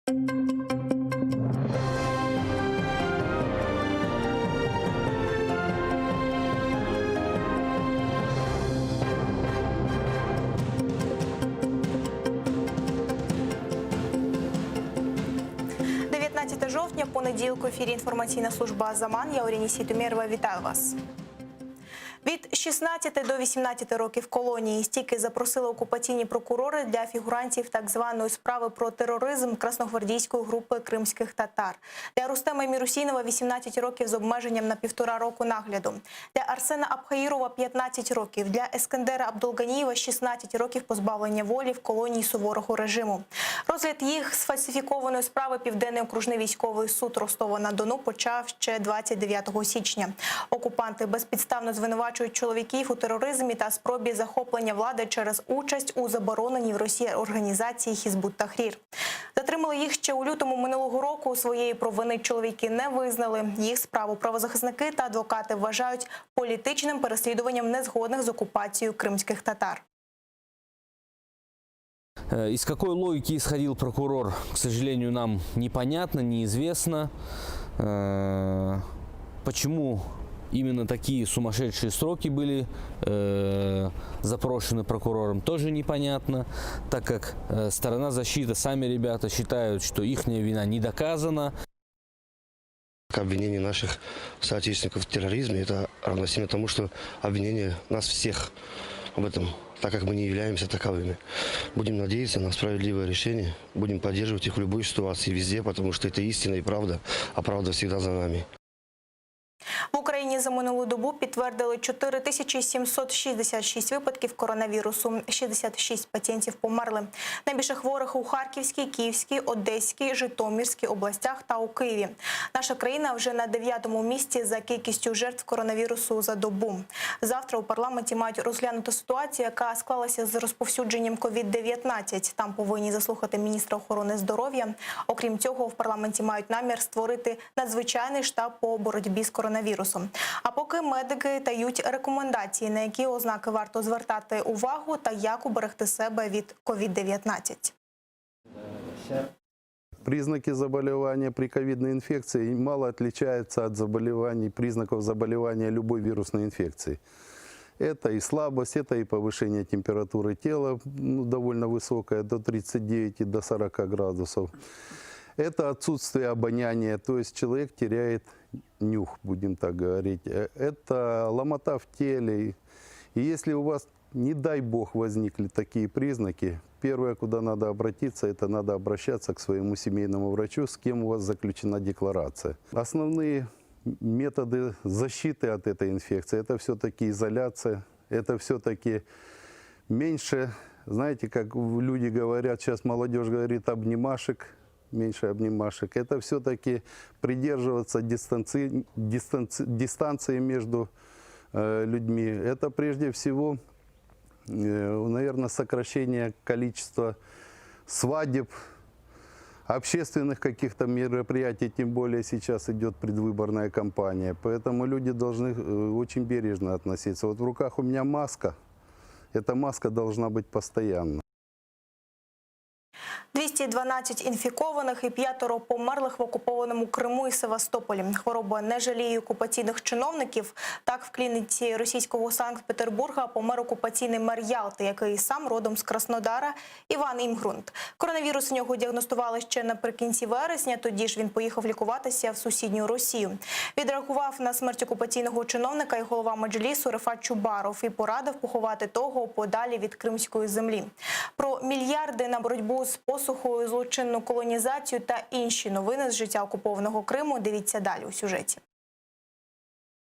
Жовтня, понеділок, в ефірі інформаційна служба «Азаман». Я Оріні Сітумєрова. Вітаю вас. Від 16 до 18 років колонії стільки запросили окупаційні прокурори для фігурантів так званої справи про тероризм красногвардійської групи кримських татар. Для Рустема Мірусінова 18 років з обмеженням на 1,5 року нагляду. Для Арсена Абхаїрова 15 років. Для Ескендера Абдулганієва 16 років позбавлення волі в колонії суворого режиму. Розгляд їх сфальсифікованої справи Південний окружний військовий суд Ростова-на-Дону почав ще 29 січня. Окупанти безпідставно звинувачують чоловіків у тероризмі та спробі захоплення влади через участь у забороненій в Росії організації Хізбут-Тахрір. Затримали їх ще у лютому минулого року. Своєї провини чоловіки не визнали. Їх справу правозахисники та адвокати вважають політичним переслідуванням незгодних з окупацією кримських татар. Из какой логики исходил прокурор, к сожалению, нам непонятно, неизвестно. Почему именно такие сумасшедшие сроки были запрошены прокурором, тоже непонятно, так как сторона защиты, сами ребята считают, что их вина не доказана. Обвинение наших соотечественников в терроризме – это равносильно тому, что обвинение нас всех об этом, так как мы не являемся таковыми. Будем надеяться на справедливое решение, будем поддерживать их в любой ситуации, везде, потому что это истина и правда, а правда всегда за нами. В Україні за минулу добу підтвердили 4766 випадків коронавірусу. 66 пацієнтів померли. Найбільше хворих у Харківській, Київській, Одеській, Житомирській областях та у Києві. Наша країна вже на 9-му місці за кількістю жертв коронавірусу за добу. Завтра у парламенті мають розглянути ситуацію, яка склалася з розповсюдженням COVID-19. Там повинні заслухати міністра охорони здоров'я. Окрім цього, в парламенті мають намір створити надзвичайний штаб по боротьбі з коронавірусом. А поки медики дають рекомендації, на які ознаки варто звертати увагу та як уберегти себе від COVID-19. Признаки заболевания при ковидной инфекции мало отличаются от признаков заболевания любой вирусной инфекции. Это и слабость, это и повышение температуры тела, довольно высокая, до 39 и до 40 градусов. Это отсутствие обоняния, то есть человек теряет нюх, будем так говорить. Это ломота в теле. И если у вас, не дай бог, возникли такие признаки, первое, куда надо обратиться, это надо обращаться к своему семейному врачу, с кем у вас заключена декларация. Основные методы защиты от этой инфекции – это все-таки изоляция, это все-таки меньше, знаете, как люди говорят, сейчас молодежь говорит, обнимашек, меньше обнимашек. Это все-таки придерживаться дистанции между людьми. Это прежде всего, наверное, сокращение количества свадеб, общественных каких-то мероприятий, тем более сейчас идет предвыборная кампания. Поэтому люди должны очень бережно относиться. Вот в руках у меня маска. Эта маска должна быть постоянно. 212 інфікованих і 5 померлих в окупованому Криму і Севастополі. Хвороба не жаліє окупаційних чиновників. Так, в клініці російського Санкт-Петербурга помер окупаційний мер Ялти, який сам родом з Краснодара, Іван Імгрунт. Коронавірус у нього діагностували ще наприкінці вересня, тоді ж він поїхав лікуватися в сусідню Росію. Відреагував на смерть окупаційного чиновника і голова Меджлісу Рефат Чубаров і порадив поховати того подалі від кримської землі. Про мільярди на боротьбу з посухою, злочинну колонізацію та інші новини з життя окупованого Криму дивіться далі у сюжеті.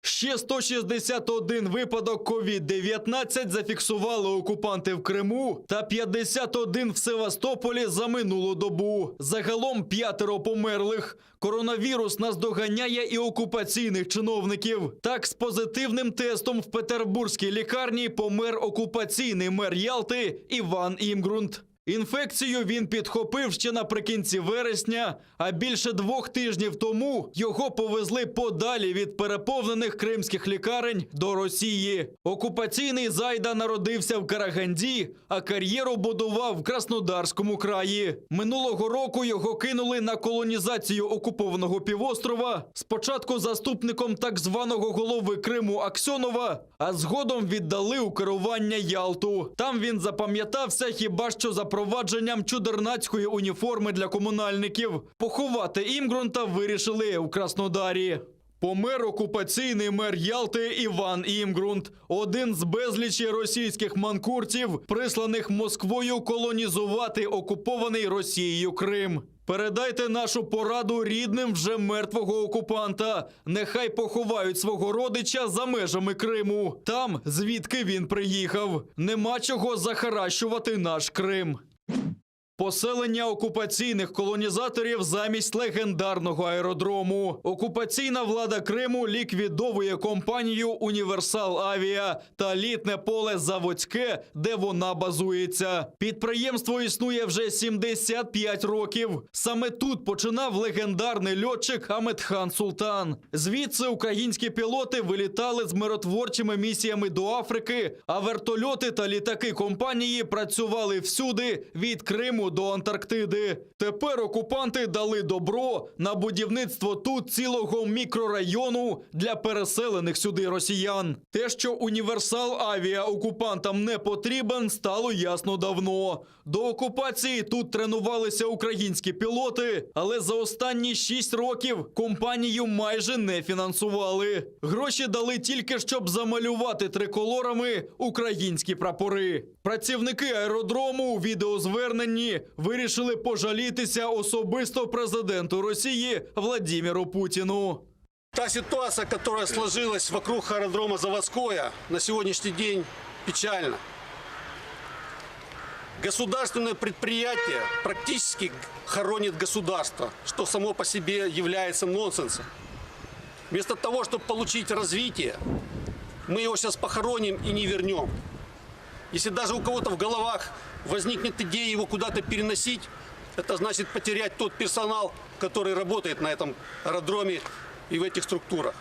Ще 161 випадок COVID-19 зафіксували окупанти в Криму та 51 в Севастополі за минулу добу. Загалом 5 померлих. Коронавірус наздоганяє і окупаційних чиновників. Так, з позитивним тестом в петербурзькій лікарні помер окупаційний мер Ялти Іван Імгрунт. Інфекцію він підхопив ще наприкінці вересня, а більше 2 тижнів тому його повезли подалі від переповнених кримських лікарень до Росії. Окупаційний зайда народився в Караганді, а кар'єру будував в Краснодарському краї. Минулого року його кинули на колонізацію окупованого півострова, спочатку заступником так званого голови Криму Аксьонова, а згодом віддали у керування Ялту. Там він запам'ятався хіба що запровадженням чудернацької уніформи для комунальників. Поховати імґрунта вирішили у Краснодарі. Помер окупаційний мер Ялти Іван Імґрунт, один з безлічі російських манкуртів, присланих Москвою колонізувати окупований Росією Крим. Передайте нашу пораду рідним вже мертвого окупанта. Нехай поховають свого родича за межами Криму. Там, звідки він приїхав. Нема чого захаращувати наш Крим. Поселення окупаційних колонізаторів замість легендарного аеродрому. Окупаційна влада Криму ліквідовує компанію «Універсал Авіа» та літне поле Заводське, де вона базується. Підприємство існує вже 75 років. Саме тут починав легендарний льотчик Аметхан Султан. Звідси українські пілоти вилітали з миротворчими місіями до Африки, а вертольоти та літаки компанії працювали всюди, від Криму до Антарктиди. Тепер окупанти дали добро на будівництво тут цілого мікрорайону для переселених сюди росіян. Те, що «Універсал Авіа» окупантам не потрібен, стало ясно давно. До окупації тут тренувалися українські пілоти, але за останні 6 років компанію майже не фінансували. Гроші дали тільки, щоб замалювати триколорами українські прапори. Працівники аеродрому у відеозверненні вирішили пожалітися особисто президенту Росії Владимиру Путіну. Та ситуация, которая сложилась вокруг аэродрома Заводское, на сегодняшний день печальна. Государственное предприятие практически хоронит государство, что само по себе является нонсенсом. Вместо того, чтобы получить развитие, мы его сейчас похороним и не вернем. Если даже у кого-то в головах возникнет идея его куда-то переносить, это значит потерять тот персонал, который работает на этом аэродроме и в этих структурах.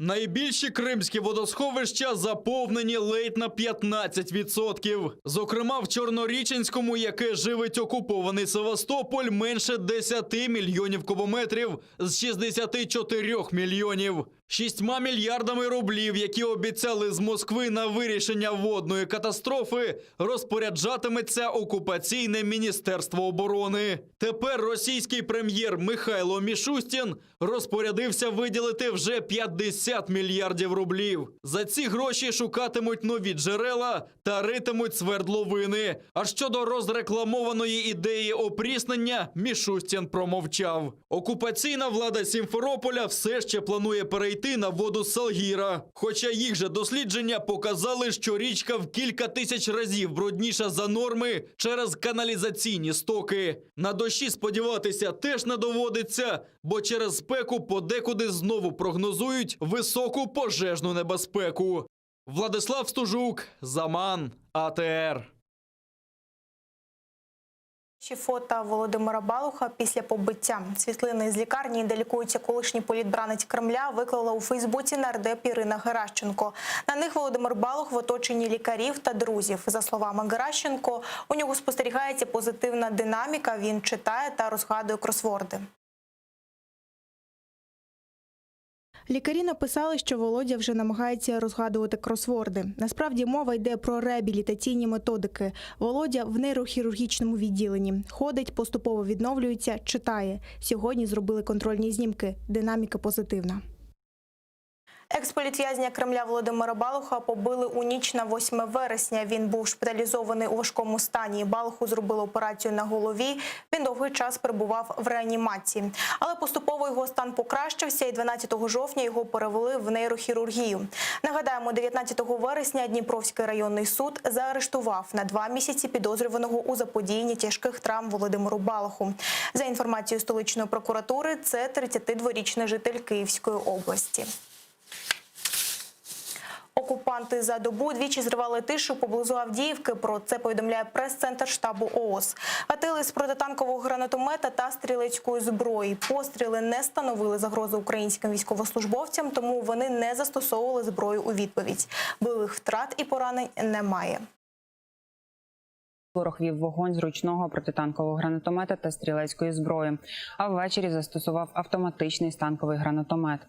Найбільші кримські водосховища заповнені ледь на 15%. Зокрема, в Чорноріченському, яке живить окупований Севастополь, менше 10 мільйонів кубометрів з 64 мільйонів. 6 мільярдами рублів, які обіцяли з Москви на вирішення водної катастрофи, розпоряджатиметься окупаційне Міністерство оборони. Тепер російський прем'єр Михайло Мішустін розпорядився виділити вже 50 мільярдів рублів. За ці гроші шукатимуть нові джерела та ритимуть свердловини. А щодо розрекламованої ідеї опріснення, Мішустін промовчав. Окупаційна влада Сімферополя все ще планує перейти на воду Салгіра. Хоча їх же дослідження показали, що річка в кілька тисяч разів брудніша за норми через каналізаційні стоки. На дощі сподіватися теж не доводиться, бо через спеку подекуди знову прогнозують високу пожежну небезпеку. Владислав Стужук, Заман, АТР. Фото Володимира Балуха після побиття. Світлини з лікарні, де лікується колишній політбранець Кремля, виклала у Фейсбуці нардеп Ірина Геращенко. На них Володимир Балух в оточенні лікарів та друзів. За словами Геращенко, у нього спостерігається позитивна динаміка, він читає та розгадує кросворди. Лікарі написали, що Володя вже намагається розгадувати кросворди. Насправді мова йде про реабілітаційні методики. Володя в нейрохірургічному відділенні. Ходить, поступово відновлюється, читає. Сьогодні зробили контрольні знімки. Динаміка позитивна. Екс-політв'язня Кремля Володимира Балуха побили у ніч на 8 вересня. Він був шпиталізований у важкому стані. Балуху зробили операцію на голові. Він довгий час перебував в реанімації. Але поступово його стан покращився і 12 жовтня його перевели в нейрохірургію. Нагадаємо, 19 вересня Дніпровський районний суд заарештував на 2 місяці підозрюваного у заподіянні тяжких травм Володимиру Балуху. За інформацією столичної прокуратури, це 32-річний житель Київської області. окупанти за добу двічі зривали тишу поблизу Авдіївки. Про це повідомляє прес-центр штабу ООС. Гатили з протитанкового гранатомета та стрілецької зброї. Постріли не становили загрози українським військовослужбовцям, тому вони не застосовували зброю у відповідь. Бойових втрат і поранень немає. Ворог вів вогонь з ручного протитанкового гранатомета та стрілецької зброї, а ввечері застосував автоматичний станковий гранатомет.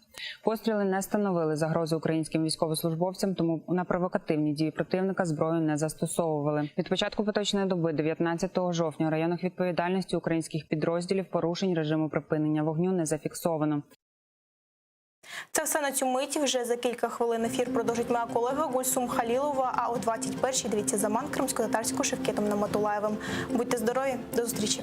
Постріли не становили загрози українським військовослужбовцям, тому на провокативні дії противника зброю не застосовували. Від початку поточної доби, 19 жовтня, у районах відповідальності українських підрозділів порушень режиму припинення вогню не зафіксовано. Це все на цю мить. вже за кілька хвилин ефір продовжить моя колега Гульсум Халілова, а о 21-й дивіться «Заман» кримсько-татарського Шевкетом Наматулаєвим. Будьте здорові, до зустрічі!